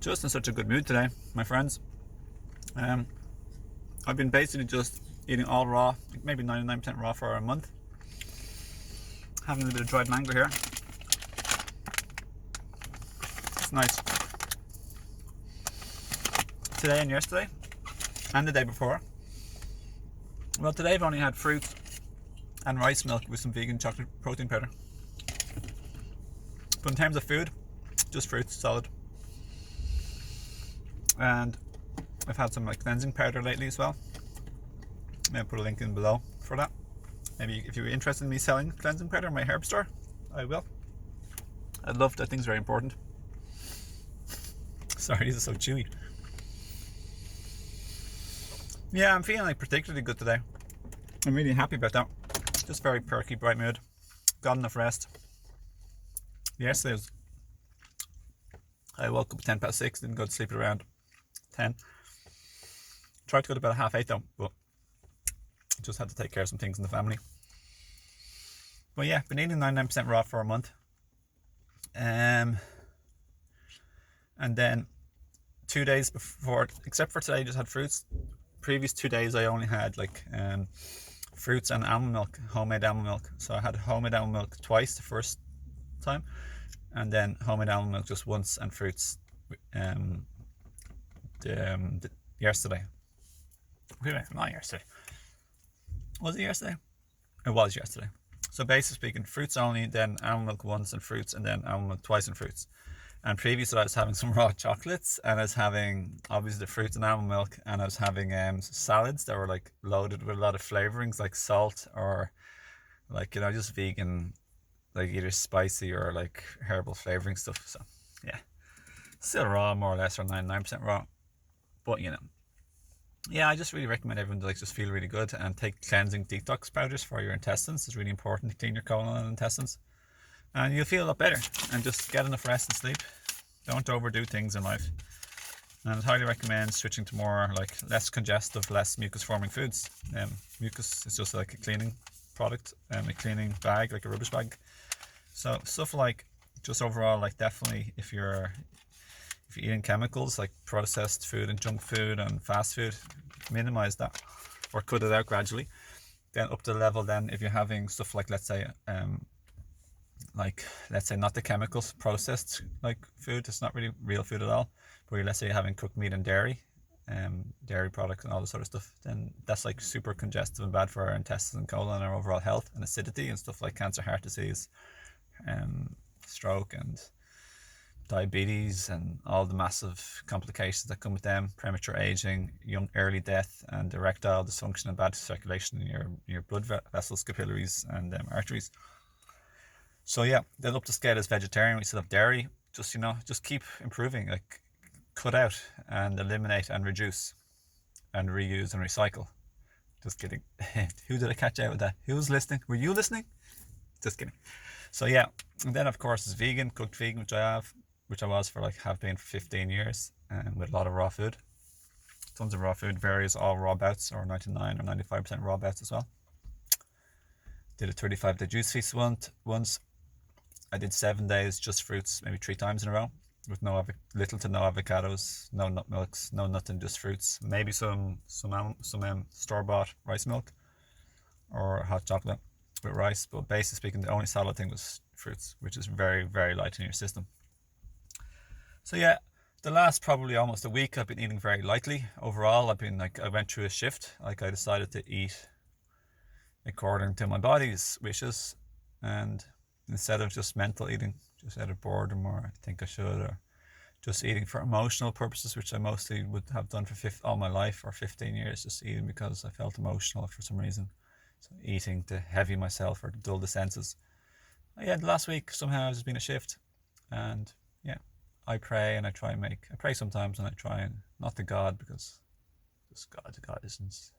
Just in such a good mood today, my friends. Um, I've been basically just eating all raw, maybe 99% raw for a month. Having a bit of dried mango here. It's nice. Today and yesterday, and the day before. Well, today I've only had fruit and rice milk with some vegan chocolate protein powder. But in terms of food, just fruits, solid. And I've had some cleansing powder lately as well. Maybe put a link in below for that. Maybe if you're interested in me selling cleansing powder in my herb store, I will. I'd love that. Thing's very important. Sorry, these are so chewy. Yeah, I'm feeling particularly good today. I'm really happy about that. Just very perky, bright mood. Got enough rest. Yesterday I woke up at 6:10, didn't go to sleep at around 10. Tried to go to bed at 8:30 though, but just had to take care of some things in the family. But yeah, been eating 99% raw for a month. And then 2 days before, except for today, I just had fruits. Previous 2 days I only had fruits and almond milk, homemade almond milk. So I had homemade almond milk twice the first time, and then homemade almond milk just once, and fruits yesterday. Not yesterday. Was it yesterday? It was yesterday. So basically speaking, fruits only, then almond milk once and fruits, and then almond milk twice and fruits. And previously I was having some raw chocolates, and I was having obviously the fruits and almond milk, and I was having salads that were loaded with a lot of flavorings like salt or just vegan, either spicy or herbal flavoring stuff. So yeah, still raw more or less, or 99% raw, but yeah, I just really recommend everyone to just feel really good and take cleansing detox powders for your intestines. It's really important to clean your colon and intestines, and you'll feel a lot better. And just get enough rest and sleep. Don't overdo things in life. And I'd highly recommend switching to more less congestive, less mucus forming foods. Mucus is just like a cleaning product, a cleaning bag, like a rubbish bag. So stuff just overall, definitely if you're eating chemicals like processed food and junk food and fast food, minimize that or cut it out gradually. Then up to the level, then if you're having stuff let's say not the chemicals processed food, it's not really real food at all, but let's say you're having cooked meat and dairy products and all this sort of stuff, then that's super congestive and bad for our intestines and colon and our overall health, and acidity and stuff like cancer, heart disease, stroke and diabetes, and all the massive complications that come with them, premature aging, early death, and erectile dysfunction and bad circulation in your blood vessels, capillaries, and arteries. So yeah, then up to scale as vegetarian, we still have dairy. Just keep improving, cut out and eliminate and reduce and reuse and recycle. Just kidding. Who did I catch out with that? Who was listening? Were you listening? Just kidding. So yeah, and then of course is vegan, cooked vegan, which I was have been for 15 years, and with a lot of raw food. Tons of raw food, various all raw bouts, or 99 or 95% raw bouts as well. Did a 35-day juice feast once. I did 7 days just fruits, maybe 3 times in a row, with little to no avocados, no nut milks, no nothing, just fruits. Maybe some store-bought rice milk or hot chocolate with rice, but basically speaking, the only solid thing was fruits, which is very, very light in your system. So yeah, the last probably almost a week I've been eating very lightly. Overall, I've been I went through a shift. I decided to eat according to my body's wishes, and instead of just mental eating, just out of boredom or I think I should, or just eating for emotional purposes, which I mostly would have done for all my life, or 15 years, just eating because I felt emotional for some reason. So eating to heavy myself or to dull the senses. Yeah, the last week somehow there's been a shift, and yeah, I pray and I pray sometimes, and I try and not to God, because just God isn't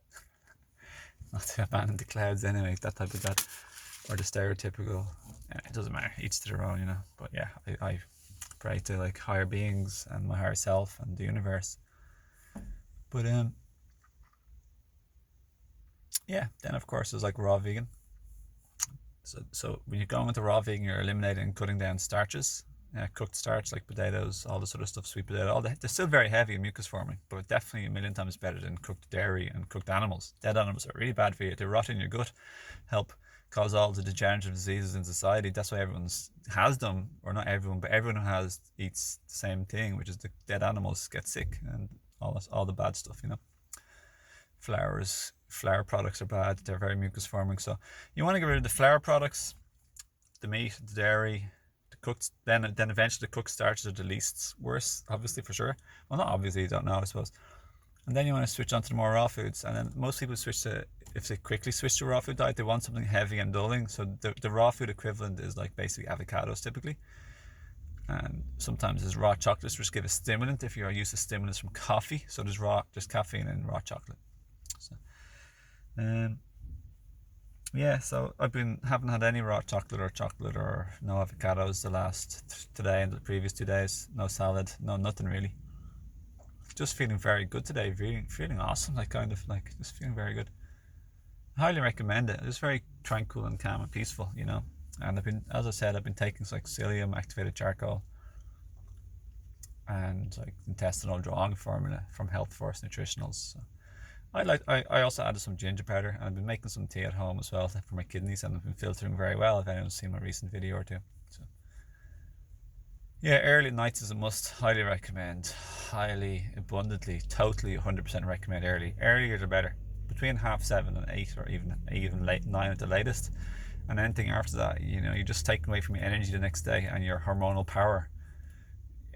not to abandon the clouds anyway, that type of God, or the stereotypical. It doesn't matter, each to their own, But yeah, I pray to higher beings and my higher self and the universe. But yeah, then of course there's raw vegan. So when you're going with the raw vegan, you're eliminating and cutting down starches, cooked starch like potatoes, all this sort of stuff, sweet potato, they're still very heavy and mucus forming, but definitely a million times better than cooked dairy and cooked animals. Dead animals are really bad for you. They rot in your gut, help cause all the degenerative diseases in society. That's why everyone has them, or not everyone, but everyone who eats the same thing, which is the dead animals get sick and all the bad stuff, Flour products are bad. They're very mucus forming. So you want to get rid of the flour products, the meat, the dairy, the cooked. Then eventually the cooked starches are the least worse, obviously, for sure. Well, not obviously, you don't know, I suppose. And then you want to switch on to the more raw foods. And then most people if they quickly switch to a raw food diet, they want something heavy and dulling. So the raw food equivalent is like basically avocados typically. And sometimes there's raw chocolates, which give a stimulant if you're used to stimulants from coffee. So there's caffeine in raw chocolate. So, so haven't had any raw chocolate or no avocados today and the previous 2 days. No salad, no nothing really. Just feeling very good today, feeling awesome, just feeling very good. I highly recommend it. It's very tranquil and calm and peaceful, And as I said, I've been taking psychedelium activated charcoal and like intestinal drawing formula from Health Force Nutritionals. So I also added some ginger powder, and I've been making some tea at home as well for my kidneys, and I've been filtering very well. If anyone's seen my recent video or two. So yeah, early nights is a must. Highly recommend. Highly, abundantly, totally, 100% recommend early. Earlier the better. Between 7:30 and 8, or even late 9 at the latest. And anything after that, you're just taking away from your energy the next day and your hormonal power.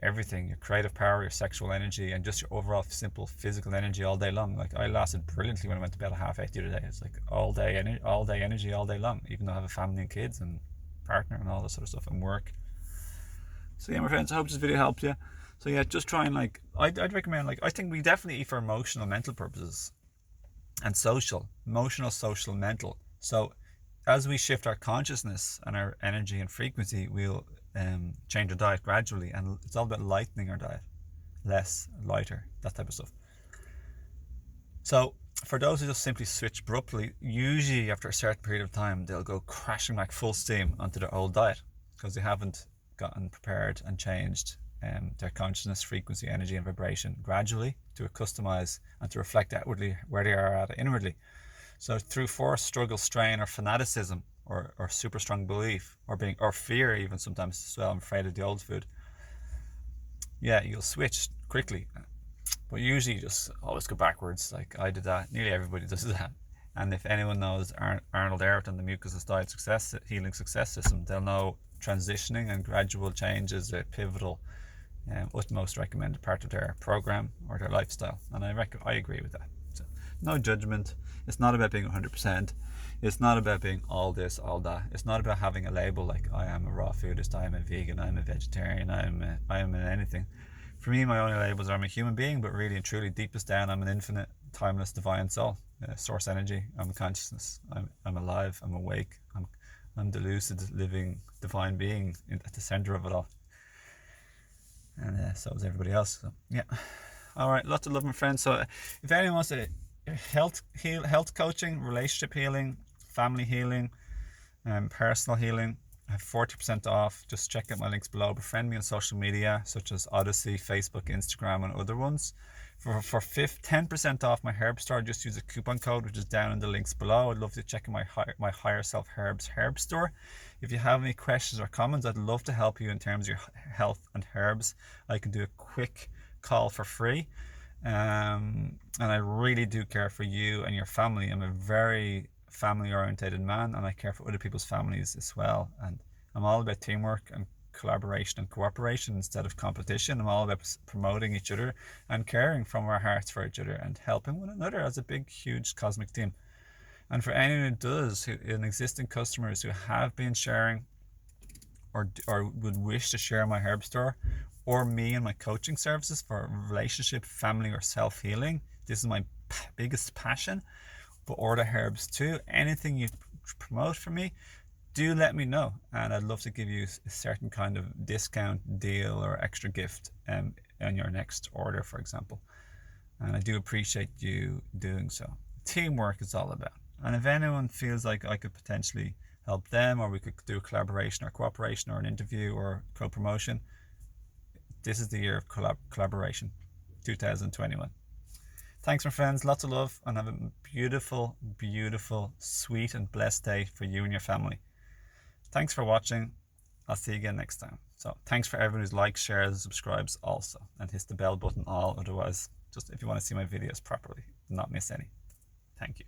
Everything, your creative power, your sexual energy, and just your overall simple physical energy all day long. Like I lasted brilliantly when I went to bed at 8:30 the other day. It's like all day energy all day long, even though I have a family and kids and partner and all this sort of stuff and work. So yeah, my friends, I hope this video helped you. So yeah, just try and I'd recommend, I think we definitely eat for emotional, mental purposes and emotional, social, mental. So as we shift our consciousness and our energy and frequency, we'll change our diet gradually, and it's all about lightening our diet, lighter, that type of stuff. So for those who just simply switch abruptly, usually after a certain period of time, they'll go crashing back full steam onto their old diet because they haven't gotten prepared and changed their consciousness, frequency, energy, and vibration gradually to customize and to reflect outwardly where they are at inwardly. So through force, struggle, strain, or fanaticism, or super strong belief, or fear even sometimes as well, I'm afraid of the old food. Yeah, you'll switch quickly, but usually you just always go backwards. Like I did that. Nearly everybody does that. And if anyone knows Arnold Ehret and the Mucus Diet Healing Success System, they'll know transitioning and gradual change is a pivotal, utmost recommended part of their program or their lifestyle. And I agree with that. So no judgment. It's not about being 100%. It's not about being all this, all that. It's not about having a label like I am a raw foodist, I am a vegan, I am a vegetarian, I am an anything. For me, my only labels are I'm a human being, but really and truly, deepest down, I'm an infinite, timeless, divine soul, source energy. I'm a consciousness. I'm alive. I'm awake. I'm the lucid, living, divine being at the center of it all. And so is everybody else. So, yeah. All right. Lots of love, my friends. So if anyone wants to health coaching, relationship healing, family healing, personal healing, I have 40% off. Just check out my links below. Befriend me on social media such as Odyssey, Facebook, Instagram, and other ones. For 10% off my herb store, just use a coupon code which is down in the links below. I'd love to check out my Higher Self Herbs herb store. If you have any questions or comments, I'd love to help you in terms of your health and herbs. I can do a quick call for free. And I really do care for you and your family. I'm a very family orientated man, and I care for other people's families as well. And I'm all about teamwork and collaboration and cooperation instead of competition. I'm all about promoting each other and caring from our hearts for each other and helping one another as a big, huge cosmic team. And for anyone who does, in existing customers who have been sharing or would wish to share my herb store or me and my coaching services for relationship, family, or self-healing, this is my biggest passion. But order herbs too. Anything you promote for me, do let me know, and I'd love to give you a certain kind of discount, deal, or extra gift on your next order, for example. And I do appreciate you doing so. Teamwork is all about. And if anyone feels like I could potentially help them, or we could do a collaboration or cooperation or an interview or co-promotion. This is the year of collaboration, 2021. Thanks, my friends. Lots of love, and have a beautiful, beautiful, sweet and blessed day for you and your family. Thanks for watching. I'll see you again next time. So thanks for everyone who's likes, shares, and subscribes also, and hits the bell button all. Otherwise, just if you want to see my videos properly, not miss any. Thank you.